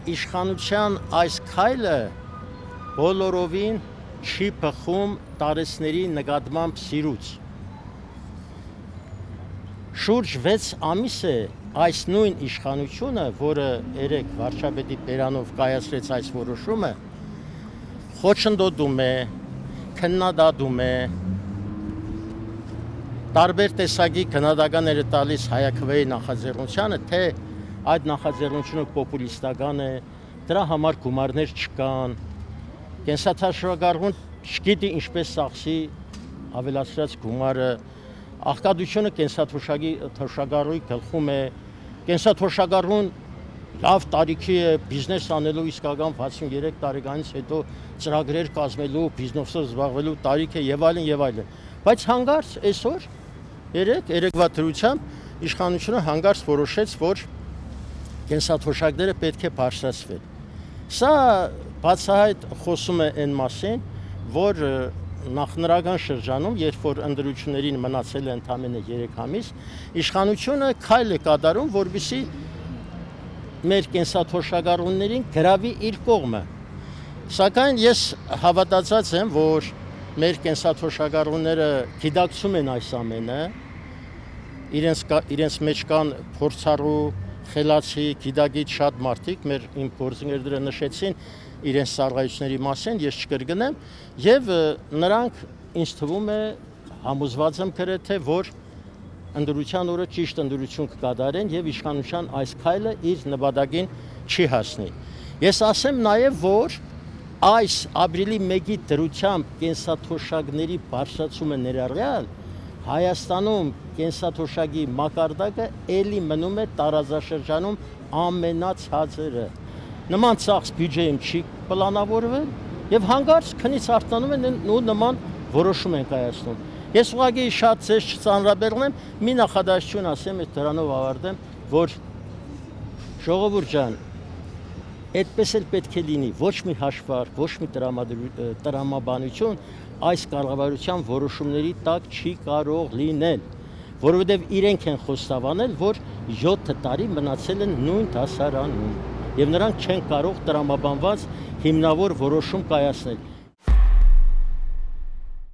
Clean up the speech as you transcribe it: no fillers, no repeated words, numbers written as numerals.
Իշխանության այս քայլը բոլորովին չի բխում տարեցների նկատմամբ սիրուց։ Շուրջ 6 ամիս է այս նույն իշխանությունը, որը երեք վարչապետի բերանով կայացրեց այս որոշումը, խոչընդոտում է, քննադատում է, տարբեր տեսակի քննադատներ է տալիս հայաքվեի նախաձեռնությանը, թե այդ նախաձեռնությունը պոպուլիստական է, դրա համար գումարներ չկան, կենսաթոշակառուն չգիտի ինչպես ծախսի ավելացրած գումարը, աղքատությունը կենսաթոշակառուի գլխում է, կենսաթոշակառուն լավ տարիքի է բիզնես անելու իսկական 63 տարեկանից հետո ծրագրեր կազմելու, բիզնեսով զբաղվելու տարիք է եւ այլն եւ այլն։ Բայց հանկարծ այսօր երեկվա դրությամբ իշխանությունը հանկարծ որոշեց, որ կենսաթոշակները պետք է բարձրացվեն։ Սա բացահայտ խոսում է այն մասին, որ նախնրական շրջանում, երբ որ ընտրություններին մնացել է ընդամենը 3 ամիս, իշխանությունը քայլ է կատարում, որպեսզի մեր կենսաթոշակառուներին գրավի իր կողմը։ Սակայն ես հավատացած եմ, որ մեր կենսաթոշակառուները գիտակցում են այս ամենը, իրենց մեջ կան փորձառու, խելացի, գիտագիտ շատ մարդիկ, իմ գործընկերները նշեցին իրենց ծառայությունների մասին, ես չկրկնեմ, եւ նրանք ինձ թվում է համոզված եմ գրեթե, որ ընտրության օրը ճիշտ ընտրություն կկատարեն եւ իշխանության այս քայլը իր նպատակին չի հասնի։ Ես ասեմ նաեւ, որ այս ապրիլի 1-ի դրությամբ կենսաթոշակների բարձրացումը ներառյալ Հայաստանում կենսաթոշակի մակարդակը էլի մնում է տարածաշրջանում ամենացածրը։ Նման ծախս բյուջեում չի պլանավորվել եւ հանկարծ քնից արտանում են ու նման որոշում են կայացնում։ Ես ուղղակի շատ ձեզ չծանրաբեռնեմ, մի նախադասություն ասեմ, դրանով ավարտեմ, որ ժողովուրդ ջան, այդպես էլ պետք է լինի, ոչ մի հաշվառ, ոչ մի տրամաբանություն այս կառավարության որոշումների տակ չի կարող լինել, որովհետև իրենք են խոստովանել, որ 7 տարի մնացել են նույն դասարանում եւ նրանք չեն կարող տրամաբանված հիմնավոր որոշում կայացնել։